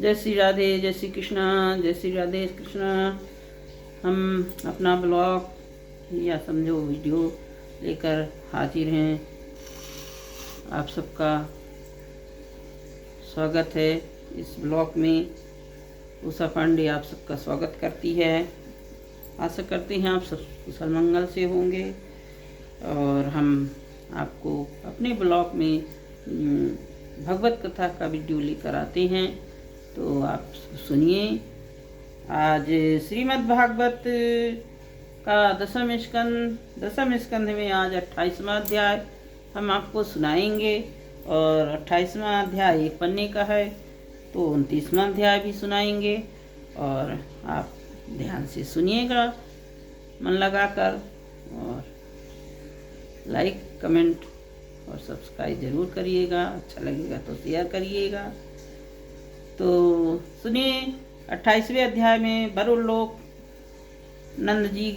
जय श्री राधे, जय श्री कृष्णा, जय श्री राधे कृष्णा। हम अपना ब्लॉग या समझो वीडियो लेकर हाजिर हैं। आप सबका स्वागत है इस ब्लॉग में। उषा पांडे आप सबका स्वागत करती है। आशा करते हैं आप सब कुशल मंगल से होंगे और हम आपको अपने ब्लॉग में भगवत कथा का वीडियो लेकर आते हैं, तो आप सुनिए। आज श्रीमद् भागवत का दसम स्कंध में आज 28वां अध्याय हम आपको सुनाएंगे और 28वां अध्याय एक पन्ने का है, तो 29वां अध्याय भी सुनाएंगे और आप ध्यान से सुनिएगा मन लगाकर, और लाइक कमेंट और सब्सक्राइब ज़रूर करिएगा। अच्छा लगेगा तो शेयर करिएगा। तो सुनिए, 28वें अध्याय में वरुण लोक नंद जी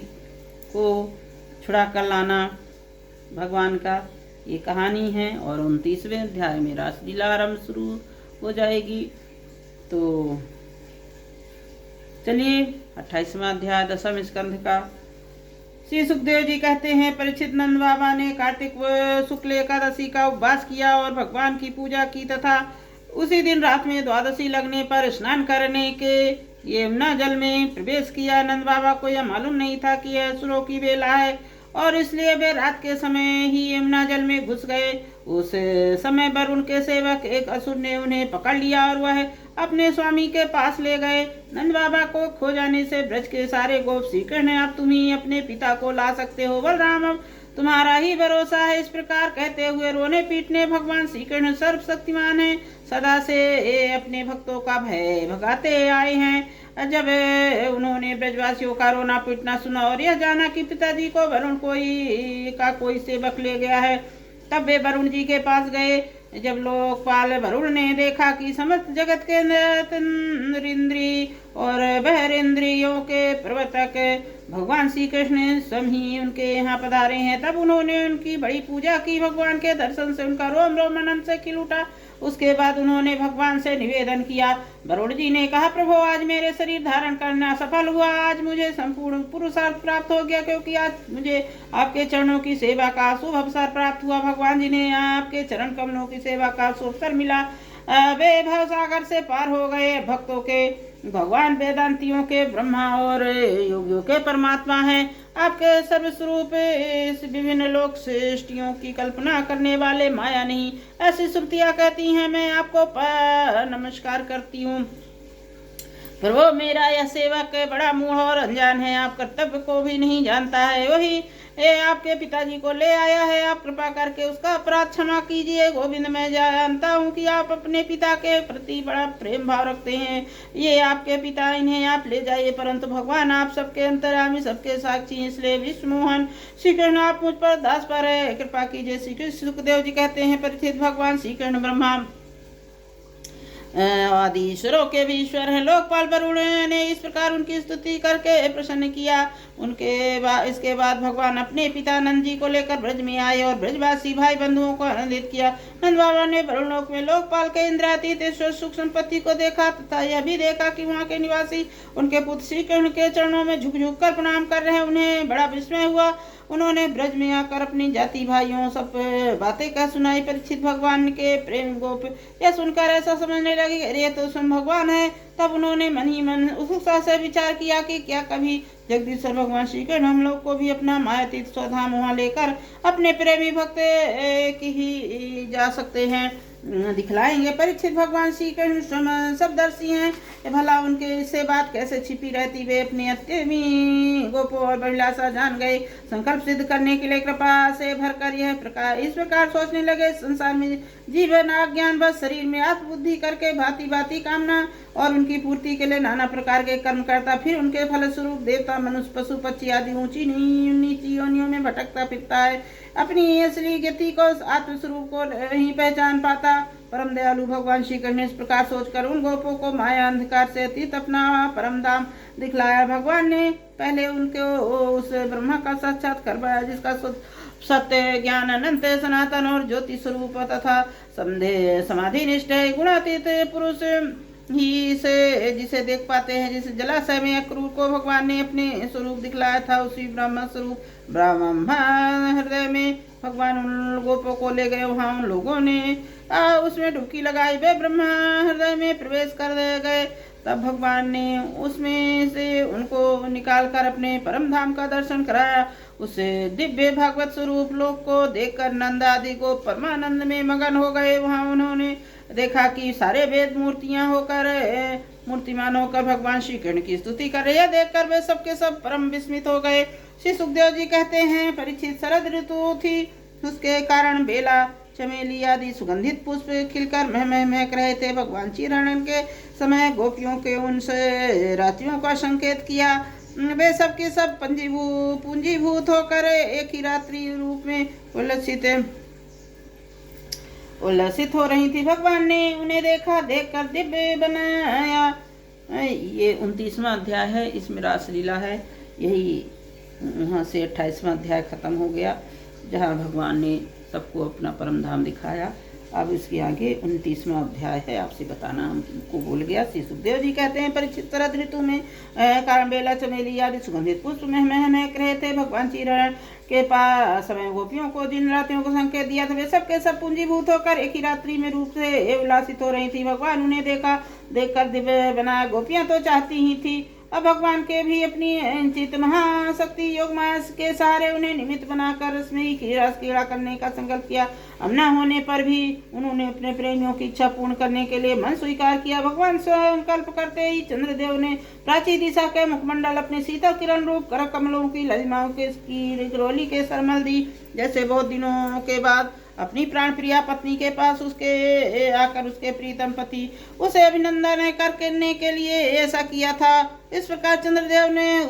को छुड़ा कर लाना भगवान का ये कहानी है, और 29वें अध्याय में रासलीला आरंभ शुरू हो जाएगी। तो चलिए 28वां अध्याय दसम स्कंध का। श्री सुखदेव जी कहते हैं, परीक्षित नंद बाबा ने कार्तिक शुक्ल एकादशी का उपवास किया और भगवान की पूजा की तथा उसी दिन रात में द्वादशी लगने पर स्नान करने के यमुना जल में प्रवेश किया। नंद बाबा को यह मालूम नहीं था कि यह असुरों की बेला है और इसलिए वे रात के समय ही यमुना जल में घुस गए। उस समय पर उनके सेवक एक असुर ने उन्हें पकड़ लिया और वह अपने स्वामी के पास ले गए। नंद बाबा को खो जाने से ब्रज के सारे गोप श्रीकृष्ण ने, अब तुम ही अपने पिता को ला सकते हो बलराम, अब तुम्हारा ही भरोसा है। इस प्रकार कहते हुए रोने पीटने भगवान श्रीकृष्ण सर्वशक्तिमान है, सदा से अपने भक्तों का भय भगाते आए हैं। जब उन्होंने ब्रजवासियों का रोना पीटना सुना और यह जाना कि पिताजी को वरुण कोई सेवक ले गया है, तब वे वरुण जी के पास गए। जब लोकपाल वरुण ने देखा कि समस्त जगत के नरेंद्री और बहरेंद्रियों के प्रवर्तक भगवान श्री कृष्ण स्वयं ही उनके यहाँ पधारे हैं, तब उन्होंने उनकी बड़ी पूजा की। भगवान के दर्शन से उनका रोम रोम आनंद से खिल उठा। उसके बाद उन्होंने भगवान से निवेदन किया। वरुण जी ने कहा, प्रभु आज मेरे शरीर धारण करना सफल हुआ, आज मुझे संपूर्ण पुरुषार्थ प्राप्त हो गया, क्योंकि आज मुझे आपके चरणों की सेवा का शुभ अवसर प्राप्त हुआ। भगवान जी ने आपके चरण कमलों की सेवा का शुभ अवसर मिला। वे भव सागर से पार हो गए। भक्तों के भगवान वेदांतियों के ब्रह्मा और योगियों के परमात्मा हैं। आपके सर्वस्वरूप इस विभिन्न लोक सृष्टियों की कल्पना करने वाले माया नहीं, ऐसी श्रुतियां कहती हैं। मैं आपको नमस्कार करती हूँ। प्रभु मेरा यह सेवक बड़ा मूढ़ और अनजान है, आप कर्तव्य को भी नहीं जानता है। वही आपके पिताजी को ले आया है, आप कृपा करके उसका अपराध क्षमा कीजिए। गोविंद, मैं जानता हूँ कि आप अपने पिता के प्रति बड़ा प्रेम भाव रखते हैं। ये आपके पिता, इन्हें आप ले जाइए। परंतु भगवान आप सबके अंतर्यामी, सबके साक्षी, इसलिए विष्णुमोहन श्री कृष्ण आप मुझ पर दास पर है, कृपा कीजिए। श्री कृष्ण सुखदेव जी कहते हैं, परीक्षित भगवान श्री कृष्ण ब्रह्मा आदि ईश्वरों के भी ईश्वर हैं। लोकपाल वरुण ने इस प्रकार उनकी स्तुति करके प्रसन्न किया। इसके बाद भगवान अपने पिता नंद जी को लेकर ब्रज में आए और ब्रजवासी भाई बंधुओं को आनंदित किया। नंद बाबा ने वरुण लोक में लोकपाल के इंद्रातीत सुख संपत्ति को देखा तथा यह भी देखा कि वहाँ के निवासी उनके पुत्र श्री कृष्ण के चरणों में झुक झुक कर प्रणाम कर रहे हैं। उन्हें बड़ा विस्मय हुआ। उन्होंने ब्रज में आकर अपनी जाति भाइयों सब बातें कह सुनाई। परीक्षित भगवान के प्रेम गोप यह सुनकर ऐसा समझने लगे, अरे ये तो स्वयं भगवान है। तब उन्होंने मन ही मन उत्सुकता से विचार किया कि क्या कभी जगदीश्वर भगवान श्री कृष्ण हम लोग को भी अपना मायातीत स्वधाम वहाँ लेकर अपने प्रेमी भक्त की ही जा सकते हैं, दिखलाएंगे। परीक्षित भगवान श्री कृष्ण सबदर्शी हैं, भला उनके इससे बात कैसे छिपी रहती। वे अपने अत्यमी गोपों और अभिलाषा जान गए। संकल्प सिद्ध करने के लिए कृपा से भरकर इस प्रकार सोचने लगे, संसार में जीवन अज्ञान बस शरीर में आत्मबुद्धि करके भांति भांति कामना और उनकी पूर्ति के लिए नाना प्रकार के कर्म करता, फिर उनके फलस्वरूप देवता, मनुष्य, पशु, पक्षी आदि ऊंची नीची योनियों में भटकता फिरता है। अपनी असली गति को, आत्मस्वरूप को नहीं पहचान पाता। परम दयालु भगवान श्री कृष्ण ने इस प्रकार सोचकर उन गोपों को माया अंधकार से अतीत अपना परम धाम दिखलाया। भगवान ने पहले उनको उस ब्रह्मा का साक्षात्कार कराया, जिसका सत्य ज्ञान अनंत सनातन और ज्योति स्वरूप तथा समाधि निष्ठ गुणातीत पुरुष ही से जिसे देख पाते हैं। जिस जलाशय में अक्रूर को भगवान ने अपने स्वरूप दिखलाया था, उसी ब्रह्म स्वरूप ब्रह्मा हृदय में भगवान उन गोपों को ले गए। वहाँ उन लोगों ने उसमें डुबकी लगाई। वे ब्रह्मा हृदय में प्रवेश कर गए। तब भगवान ने उसमें से उनको निकाल कर अपने परम धाम का दर्शन कराया। उस दिव्य भागवत स्वरूप लोक को देखकर नंद आदि को परमानंद में मगन हो गए। वहाँ उन्होंने देखा कि सारे वेद मूर्तियां होकर मूर्तिमान होकर भगवान श्री कृष्ण की स्तुति कर रहे। देखकर वे सबके सब परम विस्मित हो गए। श्री सुखदेव जी कहते हैं, परीक्षित, शरद ऋतु थी, उसके कारण बेला, चमेली आदि सुगंधित पुष्प खिलकर महक रहे थे। भगवान श्री हरण के समय गोपियों के उनसे रात्रियों का संकेत किया। वे सब के सब पूंजीभूत होकर एक ही रात्रि रूप में उल्लसित हो रही थी। भगवान ने उन्हें देखकर दिव्य बनाया। ये 29वां अध्याय है, इसमें रासलीला है। यही वहाँ से 28वां अध्याय खत्म हो गया, जहाँ भगवान ने सबको अपना परम धाम दिखाया। अब इसके आगे 29वां अध्याय है, आपसे बताना हमको भूल गया। श्री सुखदेव जी कहते हैं, परीक्षित, शरद ऋतु में कारण बेला, चमेली आदि सुगंधित पुष्प महक रहे थे। भगवान श्री हरण के पास समय गोपियों को जिन रात्रियों को संकेत दिया था, वे सबके सब पूंजीभूत होकर एक ही रात्रि में रूप से उल्लासित हो रही थी। भगवान उन्हें देखकर दिव्य बनाया। गोपियां तो चाहती ही थी अब भगवान के भी अपनी चित महाशक्ति योग मास के सहारे उन्हें निमित्त बनाकर रसमयी क्रीड़ा करने का संकल्प किया। अब न होने पर भी उन्होंने अपने प्रेमियों की इच्छा पूर्ण करने के लिए मन स्वीकार किया। भगवान संकल्प करते ही चंद्रदेव ने प्राची दिशा के मुखमंडल अपने शीतल किरण रूप कर कमलों की ललिमाओं की रोली के सरमल दी। जैसे बहुत दिनों के बाद अपनी प्राण प्रिया पत्नी के पास उसके आकर उसके प्रीतम पति उसे अभिनंदन करने के लिए ऐसा किया था। इस प्रकार चंद्रदेव ने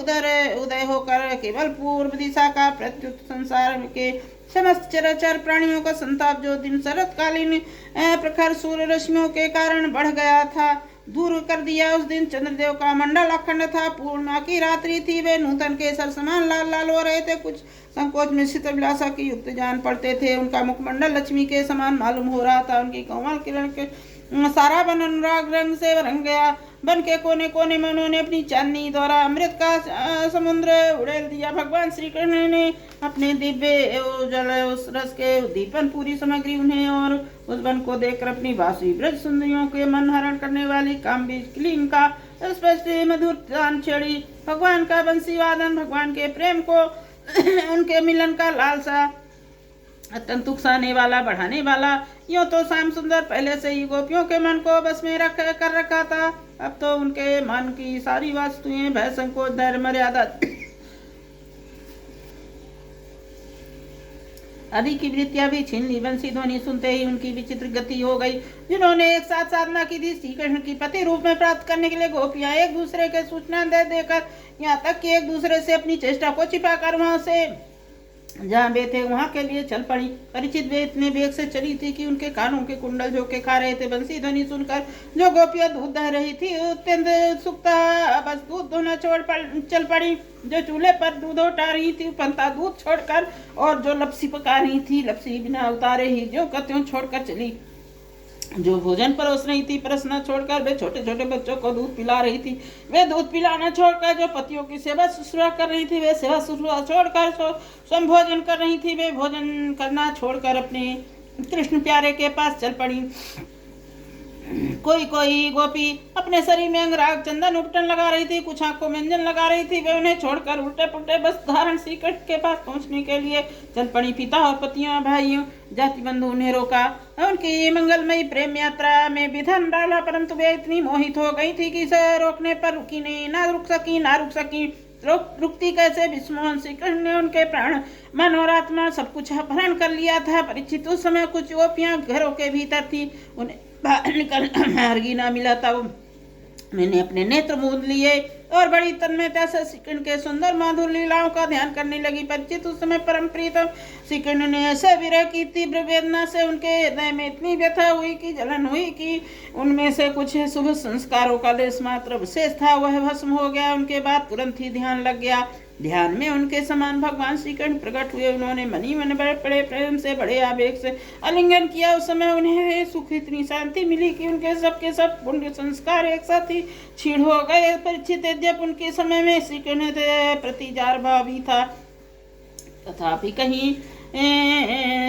उदय होकर केवल पूर्व दिशा का प्रत्युत संसार के समस्त चराचर प्राणियों का संताप जो दिन शरतकालीन प्रखर सूर्य रश्मियों के कारण बढ़ गया था, दूर कर दिया। उस दिन चंद्रदेव का मंडल अखंड था। पूर्णिमा की रात्रि थी। वे नूतन केसर समान लाल लाल हो रहे थे। कुछ संकोच में शीतविलासा की युक्त जान पड़ते थे। उनका मुखमंडल लक्ष्मी के समान मालूम हो रहा था। उनकी कोमल किरण के सारा बन अनुराग रंग से रंग गया। बन के कोने कोने में उन्होंने अपनी चांदनी द्वारा अमृत का समुद्र उड़ेल दिया। भगवान श्री कृष्ण ने अपने दिव्य जल उस रस के उद्दीपन पूरी सामग्री उन्हें और उस वन को देखकर अपनी वासुई ब्रज सुंदरियों के मन हरण करने वाली कामबीज क्लीन का स्पष्ट मधुर तान छेड़ी। भगवान का बंसी वादन भगवान के प्रेम को उनके मिलन का लालसा अत्यंत उकसाने वाला बढ़ाने वाला। यूं तो श्याम सुंदर पहले से ही गोपियों के मन को बस में कर रखा था। अब तो उनके मन की सारी वस्तुएं भय संकोच धैर्य मर्यादा आदि की वृत्तियां भी छीन ली। बंसी ध्वनि सुनते ही उनकी विचित्र गति हो गई। जिन्होंने एक साथ साधना की थी श्री कृष्ण की पति रूप में प्राप्त करने के लिए, गोपियां एक दूसरे के सूचना दे देकर यहाँ तक कि एक दूसरे से अपनी चेष्टा को छिपाकर वहां से जहाँ वे थे वहां के लिए चल पड़ी। परिचित वे इतने वेग से चली थी कि उनके कानों के कुंडल झोंके खा रहे थे। बंसी ध्वनि सुनकर जो गोपियां दूध दह रही थी अत्यंत उत्सुकता बस दूध धोना चल पड़ी। जो चूल्हे पर दूध उठा रही थी पंता दूध छोड़कर, और जो लपसी पका रही थी लपसी बिना उतारे ही जो कत्यों छोड़कर चली। जो भोजन परोस रही थी परसना छोड़कर वे छोटे छोटे बच्चों को दूध पिला रही थी। वे दूध पिलाना छोड़कर जो पतियों की सेवा शुश्रूषा कर रही थी वे सेवा शुश्रूषा छोड़कर स्वयं भोजन कर रही थी। वे भोजन करना छोड़कर अपने कृष्ण प्यारे के पास चल पड़ी। कोई कोई गोपी अपने शरीर में अंगराग चंदन उपटन लगा रही थी, कुछ आंखों में व्यंजन लगा रही थी। वे उन्हें छोड़कर उल्टे पुल्टे बस धारण श्री कृष्ण के पास पहुंचने के लिए चल पड़ी। पिता और पतियों भाइयों जाति बंधु उन्हें रोका। उनकी मंगलमयी प्रेम यात्रा में विधन डाला, परंतु वे इतनी मोहित हो गई थी कि इसे रोकने पर रुकी नहीं, ना रुक सकी। रुकती कैसे? विष्णु श्री कृष्ण ने उनके प्राण मन और आत्मा सब कुछ अपहरण कर लिया था। परीक्षित उस समय कुछ गोपियां घरों के भीतर थी, उन्हें बाहर निकल मार्गी ना मिला था। मैंने अपने नेत्र मूंद लिए। और बड़ी तन्मयता से श्री कृष्ण के सुंदर माधुर लीलाओं का ध्यान करने लगी। परीक्षित उस समय परम प्रीतम श्री कृष्ण ने ऐसे विरह की तीव्र वेदना से उनके हृदय में इतनी व्यथा हुई कि जलन हुई कि उनमें से कुछ शुभ संस्कारों का लेश मात्र विशेष था वह भस्म हो गया। उनके बाद तुरंत ही ध्यान लग गया। ध्यान में उनके समान भगवान श्री कृष्ण प्रकट हुए। उन्होंने मनी मन बड़े प्रेम से बड़े आवेग से आलिंगन किया। उस समय उन्हें सुख इतनी शांति मिली कि उनके सब पुण्य संस्कार एक साथ ही क्षीण हो गए। परीक्षित यद्यप उनके समय में श्री कृष्ण प्रति जार भाव भी था, तथापि कहीं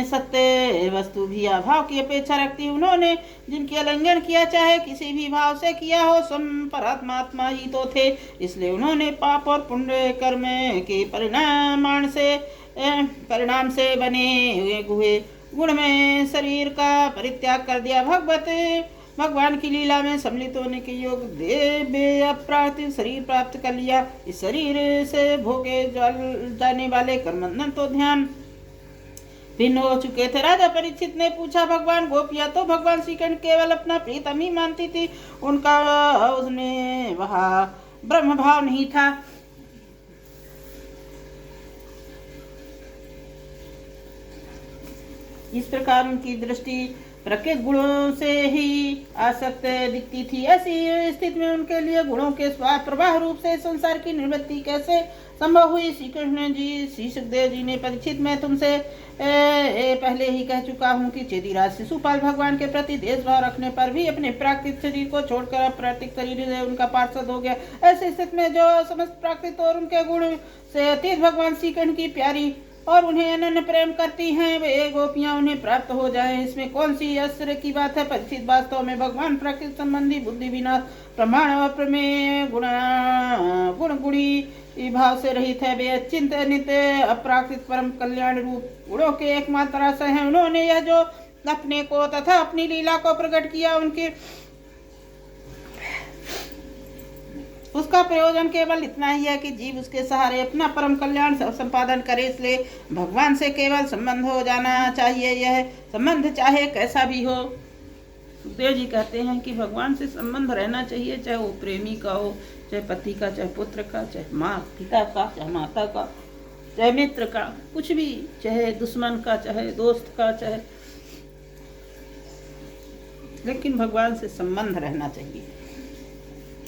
सत्य वस्तु भी अभाव की अपेक्षा रखती। उन्होंने जिनकी आलिंगन किया चाहे किसी भी भाव से किया हो, स्वयं परमात्मा ही तो थे। इसलिए उन्होंने पाप और पुण्य कर्म के परिणाम से बने हुए गुण में शरीर का परित्याग कर दिया। भगवान की लीला में सम्मिलित होने के योग देव अप्राकृतिक शरीर प्राप्त कर लिया। इस शरीर से भोगे जाने वाले कर्मबंधन तो ध्यान भिन्न हो चुके थे। राजा परीक्षित ने पूछा, भगवान गोपियां तो भगवान श्री कृष्ण केवल अपना प्रीतम ही मानती थी, उनका उसमें वहाँ ब्रह्म भाव नहीं था। इस प्रकार उनकी दृष्टि प्रकृति गुणों से ही आसक्त दिखती थी। ऐसी स्थिति में उनके लिए गुणों के प्रवाह रूप से संसार की निवृत्ति कैसे संभव हुई? श्री सुखदेव जी ने, परीक्षित मैं तुमसे पहले ही कह चुका हूँ कि चेदीराज शिशुपाल भगवान के प्रति देशभाव रखने पर भी अपने प्राकृतिक शरीर को छोड़कर अप्राकृतिक शरीर से उनका पार्षद हो गया। ऐसी स्थिति में जो समस्त प्राकृत और उनके गुण से अतीत भगवान श्री कृष्ण की प्यारी और उन्हें अनन्य प्रेम करती हैं, वे गोपियां उन्हें प्राप्त हो जाएं, इसमें कौन सी आश्चर्य की बात है? परीक्षित वास्तव में भगवान प्रकृति संबंधी बुद्धि बिना प्रमाण और प्रमेय गुण गुणी भाव से रहित है। वे अचिंत नित्य अप्राकृत परम कल्याण रूप गुणों के एकमात्र आश्रय हैं। उन्होंने यह जो अपने को तथा अपनी लीला को प्रकट किया, उनके उसका प्रयोजन केवल इतना ही है कि जीव उसके सहारे अपना परम कल्याण संपादन करे। इसलिए भगवान से केवल संबंध हो जाना चाहिए, यह संबंध चाहे कैसा भी हो। सुखदेव जी कहते हैं कि भगवान से संबंध रहना चाहिए, चाहे वो प्रेमी का हो, चाहे पति का, चाहे पुत्र का, चाहे माँ पिता का, चाहे माता का, चाहे मित्र का, कुछ भी, चाहे दुश्मन का, चाहे दोस्त का, चाहे, लेकिन भगवान से संबंध रहना चाहिए।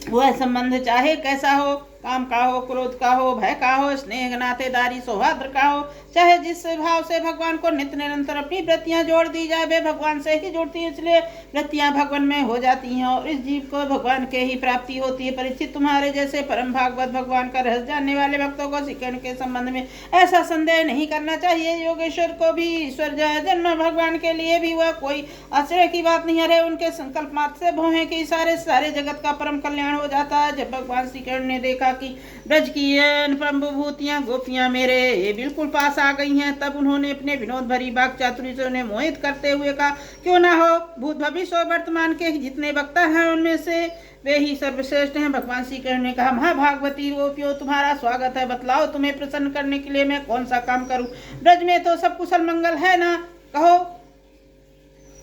वह संबंध चाहे कैसा हो, काम का हो, क्रोध का हो, भय का हो, स्नेह नातेदारी सौहार्द का हो, चाहे जिस भाव से भगवान को नित्य निरंतर अपनी वृत्तियां जोड़ दी जाए, वे भगवान से ही जुड़ती है, इसलिए वृत्तियां भगवान में हो जाती हैं और इस जीव को भगवान के ही प्राप्ति होती है। परीक्षित, तुम्हारे जैसे परम भागवत भगवान का रहस्य जानने वाले भक्तों को श्री कृष्ण के संबंध में ऐसा संदेह नहीं करना चाहिए। योगेश्वर को भी ईश्वर जन्म भगवान के लिए भी वह कोई आश्चर्य की बात नहीं है। उनके संकल्प मात्र से भों हैं कि सारे जगत का परम कल्याण हो जाता है। जब भगवान श्री कृष्ण ने देखा कि ब्रज की अनुपम विभूतियां गोपियां मेरे बिल्कुल पास आ गई हैं, तब उन्होंने अपने विनोद भरी वाक चातुर्य से उन्हें मोहित करते हुए कहा, क्यों ना हो, भूत भविष्य और वर्तमान के जितने वक्ता हैं उनमें से वे ही सर्वश्रेष्ठ हैं। भगवान श्री कृष्ण ने कहा, महाभागवती गोपियों, तुम्हारा स्वागत है, बतलाओ तुम्हें प्रसन्न करने के लिए मैं कौन सा काम करूं? ब्रज में तो सब कुशल मंगल है ना, कहो।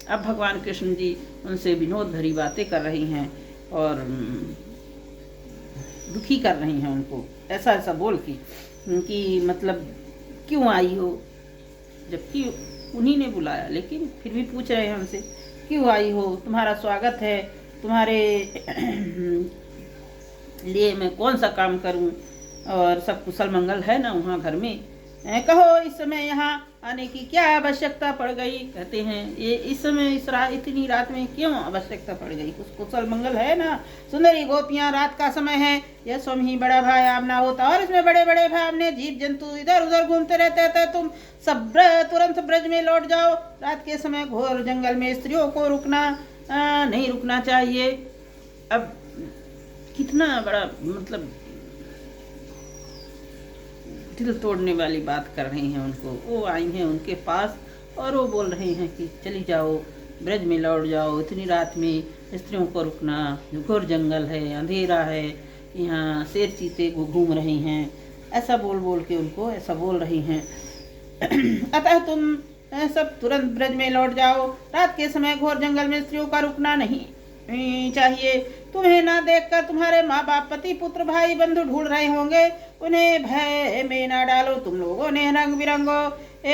अब भगवान कृष्ण जी उनसे विनोद भरी बातें कर रही हैं और दुखी कर रही हैं उनको, ऐसा बोल कि मतलब क्यों आई हो, जबकि उन्हीं ने बुलाया, लेकिन फिर भी पूछ रहे हैं उनसे, क्यों आई हो, तुम्हारा स्वागत है, तुम्हारे लिए मैं कौन सा काम करूं, और सब कुशल मंगल है ना वहाँ घर में, कहो इस समय यहाँ आने की क्या आवश्यकता पड़ गई? कहते हैं ये इस समय इतनी रात में क्यों आवश्यकता पड़ गई, कुछ कुशल मंगल है ना? सुंदरी गोपियां, रात का समय है, यह स्वयं ही बड़ा भाई आमना होता और इसमें बड़े बड़े भाई अपने जीव जंतु इधर उधर घूमते रहते थे। तुम सब तुरंत ब्रज में लौट जाओ। रात के समय घोर जंगल में स्त्रियों को नहीं रुकना चाहिए। अब कितना बड़ा मतलब दिल तोड़ने वाली बात कर रही हैं उनको। वो आई हैं उनके पास और वो बोल रहे हैं कि चली जाओ, ब्रज में लौट जाओ, इतनी रात में स्त्रियों को रुकना, घोर जंगल है, अंधेरा है, यहाँ शेर चीते घूम रही हैं, ऐसा बोल के उनको ऐसा बोल रही हैं। अतः तुम सब तुरंत ब्रज में लौट जाओ। रात के समय घोर जंगल में स्त्रियों का रुकना नहीं चाहिए, तुम्हें ना देखकर तुम्हारे माँ बाप, पति, पुत्र, भाई, बंधु ढूंढ रहे होंगे। उन्हें भय में ना डालो। तुम लोगों ने रंग बिरंगों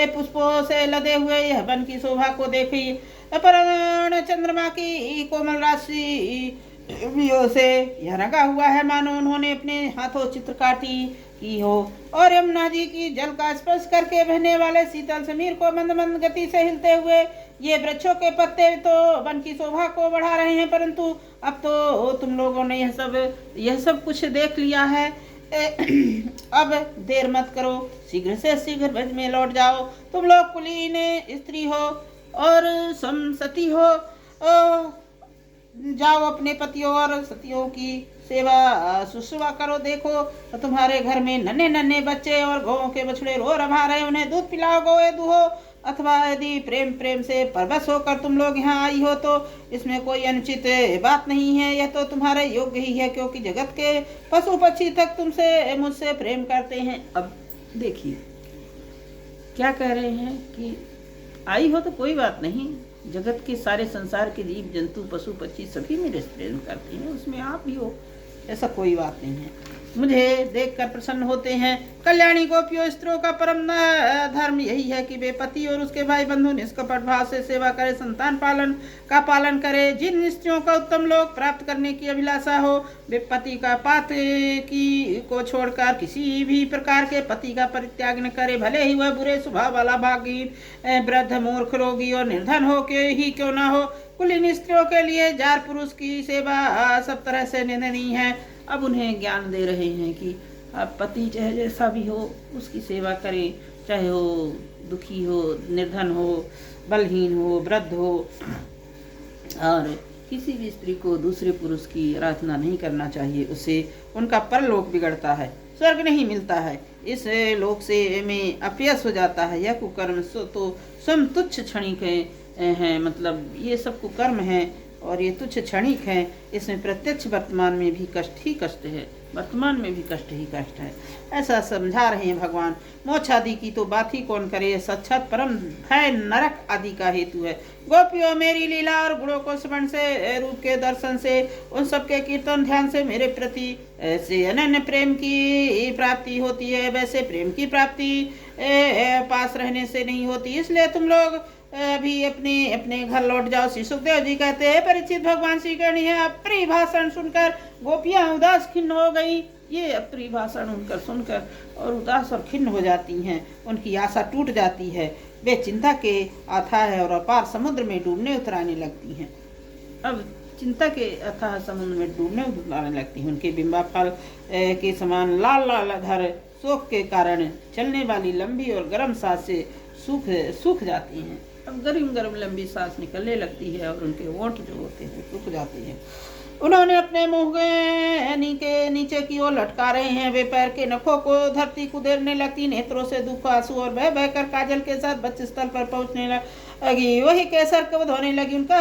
पुष्पों से लदे हुए यह वन की शोभा को देखी। अपराह्न चंद्रमा की कोमल राशि से यह रंगा हुआ है मानो उन्होंने अपने हाथों चित्रकारी की हो। और यमुना जी की जल का स्पर्श करके बहने वाले शीतल समीर को मंद मंद गति से हिलते हुए ये वृक्षों के पत्ते तो वन की शोभा को बढ़ा रहे हैं, परंतु अब तो तुम लोगों ने यह सब कुछ देख लिया है। अब देर मत करो, शीघ्र से शीघ्र ब्रज में लौट जाओ। तुम लोग कुलीन स्त्री हो और समसती हो। जाओ अपने पतियों और सतियों की सेवा शुश्रूषा करो। देखो तो तुम्हारे घर में नन्हे नन्हे बच्चे और गौओं के बछड़े रो रहा रहे, उन्हें दूध पिलाओ, गौए दूहो। अथवा यदि प्रेम से परवश होकर तुम लोग यहाँ आई हो तो इसमें कोई अनुचित बात नहीं है। यह तो तुम्हारे योग्य ही है, क्योंकि जगत के पशु पक्षी तक मुझसे प्रेम करते हैं। अब देखिए क्या कह रहे हैं कि आई हो तो कोई बात नहीं, जगत के सारे संसार के जीव जंतु पशु पक्षी सभी मेरे से प्रेम करते हैं, उसमें आप भी हो, ऐसा कोई बात नहीं है। मुझे देखकर प्रसन्न होते हैं। कल्याणी गोपियों, स्त्रियों का परम धर्म यही है कि वे पति और उसके भाई बंधु निष्कपट भाव से सेवा करे, संतान का पालन करे। जिन स्त्रियों का उत्तम लोक प्राप्त करने की अभिलाषा हो, वे पति का पात्र को छोड़कर किसी भी प्रकार के पति का परित्याग न करे, भले ही वह बुरे स्वभाव वाला, भागीन, वृद्ध, मूर्ख, रोगी और निर्धन हो के ही क्यों ना हो। कुलीन स्त्रियों के लिए जार पुरुष की सेवा सब तरह से निंदनीय है। अब उन्हें ज्ञान दे रहे हैं कि अब पति चाहे जैसा भी हो उसकी सेवा करें, चाहे वो दुखी हो, निर्धन हो, बलहीन हो, वृद्ध हो, और किसी भी स्त्री को दूसरे पुरुष की आराधना नहीं करना चाहिए, उससे उनका परलोक बिगड़ता है, स्वर्ग नहीं मिलता है, इस लोक से में अपयश हो जाता है। यह कुकर्म तो स्वयं तुच्छ क्षणिक हैं, मतलब ये सब कुकर्म हैं और ये तुच्छ क्षणिक हैं। इसमें प्रत्यक्ष वर्तमान में भी कष्ट ही कष्ट है, वर्तमान में भी कष्ट ही कष्ट है, ऐसा समझा रहे हैं भगवान। मोक्ष आदि की तो बात ही कौन करे, साक्षात परम भय नरक आदि का हेतु है। गोपियों, मेरी लीला और गुणों को स्मरण से, रूप के दर्शन से, उन सबके कीर्तन ध्यान से मेरे प्रति ऐसे अनन्य प्रेम की प्राप्ति होती है। वैसे प्रेम की प्राप्ति पास रहने से नहीं होती, इसलिए तुम लोग अभी अपने अपने घर लौट जाओ। श्री सुखदेव जी कहते हैं, परीक्षित, भगवान श्री कृष्ण है अप्रिय भाषण सुनकर गोपियां उदास खिन्न हो गई। ये अप्रिय भाषण उनकर सुनकर और उदास और खिन्न हो जाती हैं, उनकी आशा टूट जाती है। वे चिंता के अथाह और अपार समुद्र में डूबने उतराने लगती हैं। अब चिंता के अथाह समुद्र में डूबने उतराने लगती हैं। उनके बिंबा फल के समान लाल लाल अधर शोक के कारण चलने वाली लंबी और गर्म सांस से सूख जाती हैं। अब गरम लंबी सांस निकलने लगती है और उनके होंठ जो होते हैं सूख जाते हैं। उन्होंने अपने मुंह के नीचे की ओर लटका रहे हैं। वे पैर के नखों को धरती कुदेरने लगती, नेत्रों से दुख, आंसू और बह बहकर काजल के साथ बच्चे स्थल पर पहुंचने लगी। वही केसर कब धोने लगी। उनका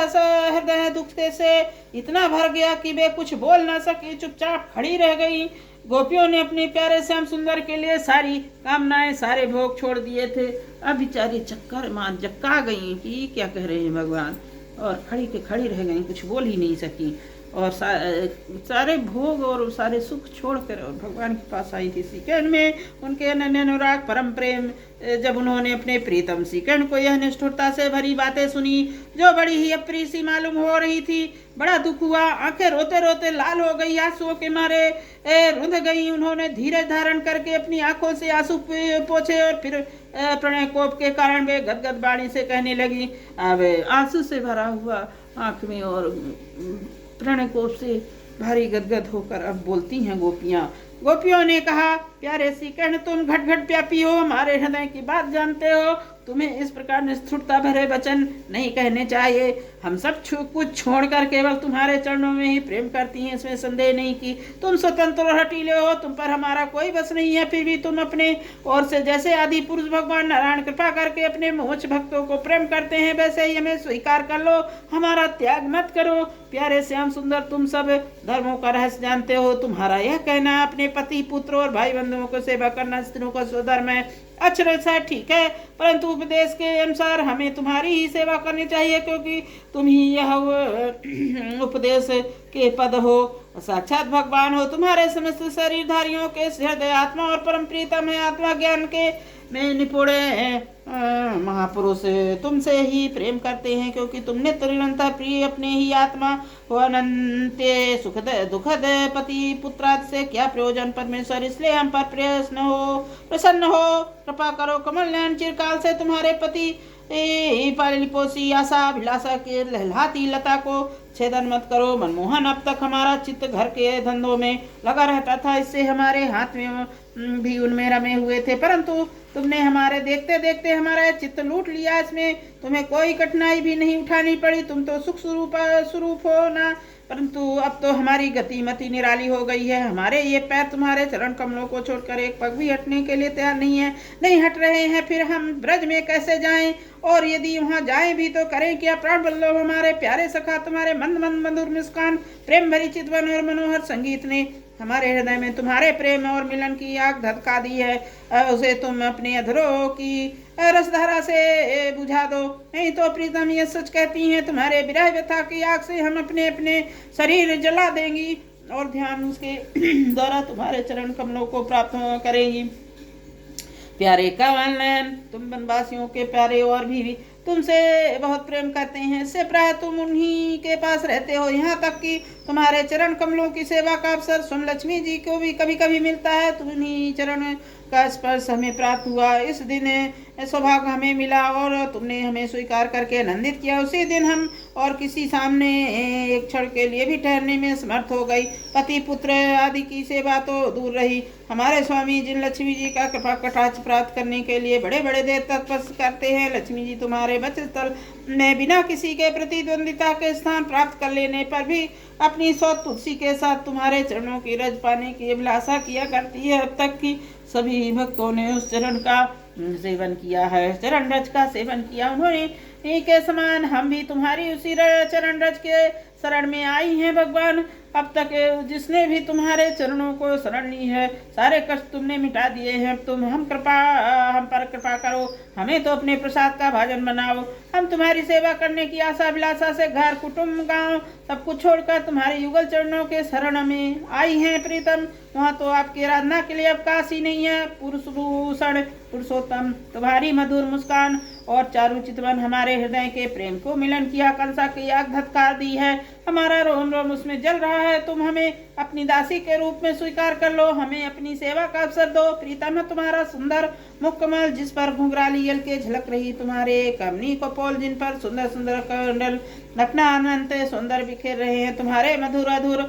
हृदय दुख से इतना भर गया कि वे कुछ बोल ना सकी, चुपचाप खड़ी रह गई। गोपियों ने अपने प्यारे श्याम सुंदर के लिए सारी कामनाएं, सारे भोग छोड़ दिए थे। अब बेचारी चक्कर मान जक्का गई कि क्या कह रहे हैं भगवान, और खड़ी के खड़ी रह गई, कुछ बोल ही नहीं सकी। और सारे भोग और सारे सुख छोड़कर और भगवान के पास आई थी। श्रीकृष्ण में उनके अनन्य अनुराग, परम प्रेम। जब उन्होंने अपने प्रीतम श्रीकृष्ण को यह निष्ठुरता से भरी बातें सुनी जो बड़ी ही अप्रिय सी मालूम हो रही थी, बड़ा दुख हुआ। आंखें रोते रोते लाल हो गई, आंसुओं के मारे रुंध गई। उन्होंने धीरज धारण करके अपनी आंखों से आंसू पोंछे और फिर प्रणय कोप के कारण वे गदगद वाणी से कहने लगी। अब आंसू से भरा हुआ आंख में और प्रणय कोप से भारी गदगद होकर अब बोलती हैं गोपियां। गोपियों ने कहा, प्यारे श्रीकृष्ण, तुम घट घट व्यापी हो, हमारे हृदय की बात जानते हो, तुम्हें इस प्रकार निष्ठुरता भरे वचन नहीं कहने चाहिए। हम सब कुछ छोड़कर केवल तुम्हारे चरणों में ही प्रेम करती हैं, इसमें संदेह नहीं कि तुम स्वतंत्र और हठीले हो, तुम पर हमारा कोई बस नहीं है। फिर भी तुम अपने ओर से जैसे आदि पुरुष भगवान नारायण कृपा करके अपने मोक्ष भक्तों को प्रेम करते हैं, वैसे ही हमें स्वीकार कर लो, हमारा त्याग मत करो। प्यारे श्याम सुंदर, तुम सब धर्मों का रहस्य जानते हो। तुम्हारा यह कहना अपने पति, पुत्र और भाई बंधुओं को सेवा करना स्त्रियों का स्वधर्म है, अक्षरशः ठीक है, परंतु उपदेश के अनुसार हमें तुम्हारी ही सेवा करनी चाहिए, क्योंकि तुम ही यह उपदेश के पद हो, साक्षात भगवान हो। तुम्हारे समस्त शरीरधारियों के हृदय आत्मा और परम प्रीतम है। आत्मा ज्ञान के में निपुण महापुरुष तुमसे ही प्रेम करते हैं, क्योंकि तुमने निरंतर प्रिय अपने ही आत्मा हो। अनंत सुखद दुखद पति पुत्राद से क्या प्रयोजन परमेश्वर, इसलिए हम पर प्रसन्न हो, कृपा करो। कमल नयन चिरकाल से तुम्हारे पति पालिपोसी आशा अभिलाषा के लहलाती लता को छेदन मत करो। मनमोहन, अब तक हमारा चित्त घर के धंधों में लगा रहता था, इससे हमारे हाथ में भी उनमें रमे हुए थे, परंतु तुमने हमारे देखते देखते हमारा चित्त लूट लिया। इसमें तुम्हें कोई कठिनाई भी नहीं उठानी पड़ी। तुम तो सुख स्वरूप हो ना, परंतु अब तो हमारी गतिमति निराली हो गई है। हमारे ये पैर तुम्हारे चरण कमलों को छोड़कर एक पग भी हटने के लिए तैयार नहीं हट रहे हैं। फिर हम ब्रज में कैसे जाएं, और यदि वहां जाएं भी तो करें क्या। प्राण बल्लभ हमारे प्यारे सखा, तुम्हारे मंद मंद मधुर मुस्कान, प्रेम भरी चितवन और मनोहर संगीत ने हमारे हृदय में तुम्हारे प्रेम और मिलन की आग धधका दी है। उसे तुम अपने अधरों की रसधारा से बुझा दो, नहीं तो प्रीतम ये सच कहती हैं, तुम्हारे विरह व्यथा की आग से हम अपने अपने शरीर जला देंगी और ध्यान उसके द्वारा तुम्हारे चरण कमलों को प्राप्त करेंगी। प्यारे कंवल नयन, तुम वनवासियों के प्यारे और भी तुमसे बहुत प्रेम करते हैं। इससे प्राय तुम उन्हीं के पास रहते हो, यहाँ तक कि तुम्हारे चरण कमलों की सेवा का अवसर स्वयं लक्ष्मी जी को भी कभी कभी मिलता है। तुम्हीं चरण का स्पर्श हमें प्राप्त हुआ, इस दिन सौभाग्य हमें मिला और तुमने हमें स्वीकार करके आनंदित किया। उसी दिन हम और किसी सामने एक क्षण के लिए भी ठहरने में समर्थ हो गई। पति पुत्र आदि की सेवा तो दूर रही, हमारे स्वामी जिन लक्ष्मी जी का कृपा कटाक्ष प्राप्त करने के लिए बड़े बड़े देर तक तपस्या करते हैं, लक्ष्मी जी तुम्हारे वक्षस्थल में बिना किसी के प्रतिद्वंदिता के स्थान प्राप्त कर लेने पर भी अपनी सौ तुलसी के साथ तुम्हारे चरणों की रज पाने की अभिलाषा किया करती है। अब तक की सभी भक्तों ने उस चरण का सेवन किया है, चरण रज का सेवन किया उन्होंने के समान हम भी तुम्हारी उसी चरण रज के शरण में आई हैं। भगवान, अब तक जिसने भी तुम्हारे चरणों को शरण ली है, सारे कष्ट तुमने मिटा दिए हैं। तुम हम पर कृपा करो, हमें तो अपने प्रसाद का भाजन बनाओ। हम तुम्हारी सेवा करने की आशा अभिलाषा से घर कुटुंब गांव सब कुछ छोड़कर तुम्हारे युगल चरणों के शरण में आई हैं। प्रीतम, वहाँ तो आपकी आराधना के लिए अवकाश ही नहीं है। पुरुषभूषण पुरुषोत्तम, तुम्हारी मधुर मुस्कान और चारु चितवन हमारे हृदय के प्रेम को मिलन की आकांक्षा की आग धधका दी है। हमारा रोम रोम उसमें जल रहा है। तुम हमें अपनी दासी के रूप में स्वीकार कर लो, हमें अपनी सेवा का अवसर दो। प्रीतम, तुम्हारा सुंदर मुखकमल जिस पर घुंघराली यल के झलक रही, तुम्हारे कमनी कपोल जिन पर सुंदर सुंदर कंडल नटना अनंत सुंदर बिखेर रहे हैं, तुम्हारे मधुर अधुर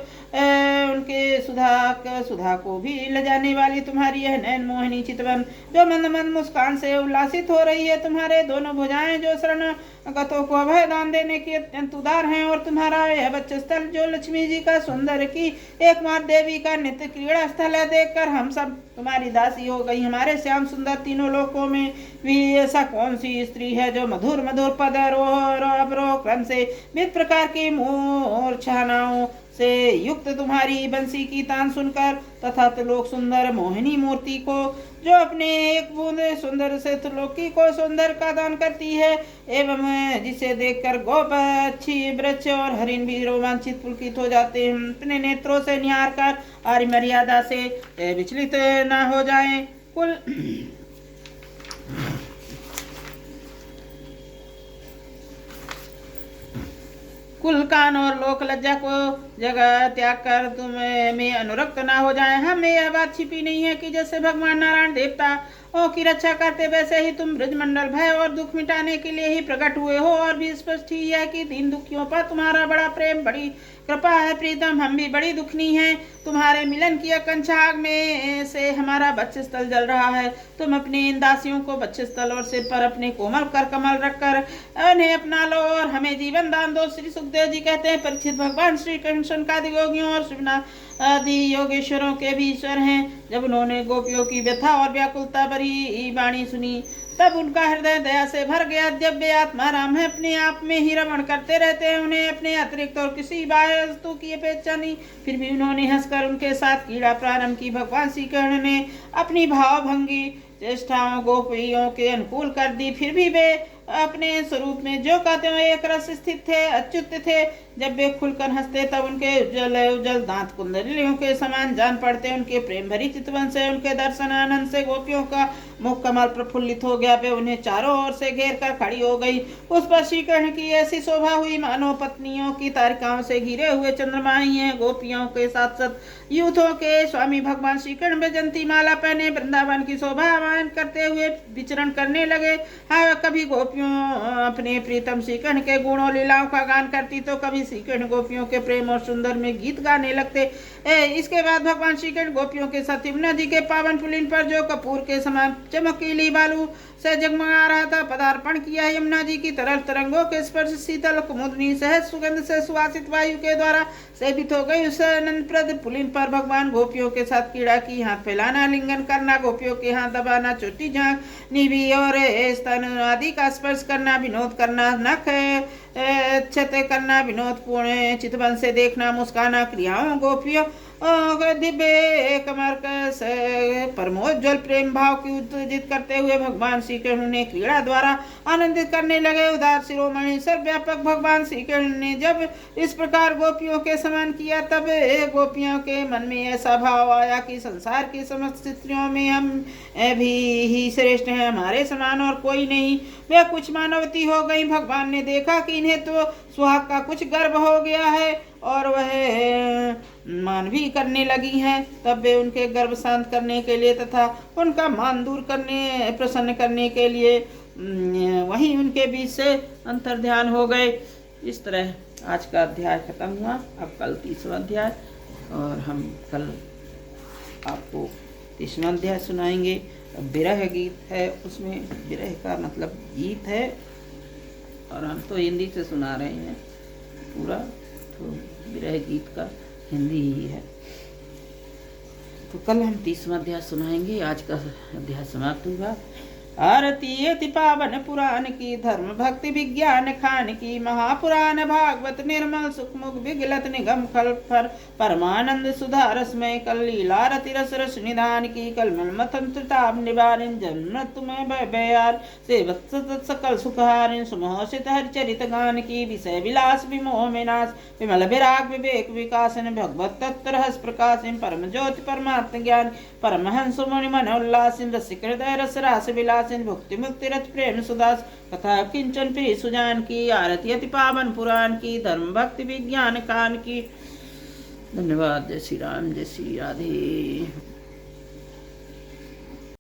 उनके सुधा को भी लजाने वाली तुम्हारी यह नयन मोहिनी चितवन जो मंद मंद मुस्कान से उल्लासित हो रही है। तुम्हारे दोनों भुजाएं जो शरण गतों को अभय दान देने की अत्यंत उदार हैं, और तुम्हारा यह वक्षस्थल जो लक्ष्मी जी का सुंदर की एकमात्र देवी का नित्य क्रीड़ा स्थल है, देखकर हम सब तुम्हारी दासी हो गई। हमारे श्याम सुंदर तीनों लोकों में भी ऐसा कौन सी स्त्री है जो मधुर मधुर पद अवरोह क्रम से विविध प्रकार की मूर्छनाओं से युक्त तुम्हारी बंसी की तान सुनकर तथा त्रिलोक सुंदर मोहिनी मूर्ति को जो अपने एक बूंद सुंदर से त्रिलोकी को सुंदर का दान करती है, एवं जिसे देखकर गोप अच्छी वृक्ष और हरिण भी रोमांचित पुलकित हो जाते हैं। अपने नेत्रों से निहार कर आर्य मर्यादा से विचलित न हो जाएं। कुल कान और लोक लज्जा को जगह त्याग कर तुम में अनुरक्त ना हो जाए। हमें यह बात छिपी नहीं है कि जैसे भगवान नारायण देवता की रक्षा करते वैसे ही तुम ब्रजमंडल भय और दुख मिटाने के लिए ही प्रकट हुए हो, और भी स्पष्ट ही है कि दीन दुखियों पर तुम्हारा बड़ा प्रेम बड़ी कृपा है। प्रीतम, हम भी बड़ी दुखनी हैं। तुम्हारे मिलन की आकांक्षा आग में से हमारा वक्षस्थल जल रहा है। तुम अपनी इन दासियों को वक्षस्थल और सिर पर अपने कोमल कर कमल रखकर उन्हें अपना लो और हमें जीवन दान दो। श्री सुखदेव जी कहते हैं, परीक्षित, भगवान श्री कृष्ण का योगियों और शिवना आदि योगेश्वरों के भी ईश्वर हैं। जब उन्होंने गोपियों की व्यथा और व्याकुलता भरी वाणी सुनी, तब उनका हृदय दया से भर गया। दिव्य आत्मा राम है, अपने आप में ही रमण करते रहते हैं, उन्हें अपने अतिरिक्त और किसी बाह्य वस्तु की अपेक्षा नहीं। फिर भी उन्होंने हंसकर उनके साथ क्रीड़ा प्रारंभ की। भगवान श्री कृष्ण ने अपनी भावभंगी चेष्टाओं गोपियों के अनुकूल कर दी, फिर भी वे अपने स्वरूप में जो कहते हुए एक रस स्थित थे, अच्युत थे। जब वे खुलकर हंसते तब उनके उज्जवल उज्जवल दांत कुंडलियों के समान जान पड़ते। उनके प्रेम भरी चितवन से, उनके दर्शन आनंद से गोपियों का मुख कमल प्रफुल्लित हो गया। वे उन्हें चारों ओर से घेर कर खड़ी हो गई। उस पर श्री कृष्ण की ऐसी शोभा हुई मानो पत्नियों की तारिकाओं से घिरे हुए चंद्रमा ही हैं। गोपियों के साथ साथ यूथों के स्वामी भगवान श्री कृष्ण वैजंती माला पहने वृंदावन की शोभा आमान करते हुए विचरण करने लगे। हाँ, कभी गोपियों अपने प्रीतम श्री कृष्ण के गुणों लीलाओं का गान करती तो कभी श्री कृष्ण गोपियों के प्रेम और सुंदर में गीत गाने लगते। इसके बाद भगवान श्री कृष्ण गोपियों के साथ यमुना नदी के पावन पुलिन पर जो कपूर के समान चमकीली बालू से जगमगा रहा था पदार्पण किया। यमुना जी की तरल तरंगों के स्पर्श शीतल कुमुदनी सहज सुगंध से सुवासित वायु के द्वारा सेवित हो गई। उस आनंदप्रद पुलिन पर भगवान गोपियों के साथ क्रीड़ा की। हाथ फैलाना, लिंगन करना, गोपियों के हाथ दबाना, चोटी झांक निभी और स्तन आदि का स्पर्श करना, विनोद करना, नख क्षत करना, विनोद पूर्ण चितवन से देखना, मुस्काना, क्रियाओं गोपियों दिव्य कमर परमोज्वल प्रेम भाव की उत्तेजित करते हुए भगवान श्री कृष्ण ने क्रीड़ा द्वारा आनंदित करने लगे। उदार शिरोमणि सर्वव्यापक भगवान श्री कृष्ण ने जब इस प्रकार गोपियों के समान किया तब गोपियों के मन में ऐसा भाव आया कि संसार की समस्त स्त्रियों में हम भी ही श्रेष्ठ हैं, हमारे समान और कोई नहीं। वे कुछ मानवती हो गई। भगवान ने देखा कि इन्हें तो सुहाग का कुछ गर्व हो गया है और वह मानवी करने लगी हैं। तब वे उनके गर्व शांत करने के लिए तथा उनका मान दूर करने प्रसन्न करने के लिए वहीं उनके बीच से अंतर ध्यान हो गए। इस तरह आज का अध्याय खत्म हुआ। अब कल 30वां अध्याय और हम कल आपको 30वां अध्याय सुनाएंगे। विरह गीत है, उसमें विरह का मतलब गीत है और हम तो हिंदी से सुना रहे हैं पूरा, तो विरह गीत का हिंदी ही है। तो कल हम 30वां अध्याय सुनाएंगे। आज का अध्याय समाप्त हुआ। आरती अति पावन पुराण की, धर्म भक्ति विज्ञान खान की, महापुराण भागवत निर्मल सुखमुख विगलत निगम खल पर परमानंद सुधा रसमय कल लीलारति रस रस निधान की, कल मथन त्रिताप निवारिन जन्म तुम्हें भयार से सकल सुखारिन सुमोषित हरिचरित गान की, विषय विलास विमोह विनाश विमल विराग विवेक विकासन भगवत तत्व रहस प्रकाशन परम ज्योति परमात्म ज्ञान परमहंस मुनि मन उल्लासिन रसिक हृदय रस रास विलासिन भुक्ति मुक्ति रथ प्रेम सुदास कथा किंचन प्रिय सुजान की, आरती अति पावन पुराण की, धर्म भक्ति विज्ञान कान की। धन्यवाद। जय श्री राम, जय श्री राधे।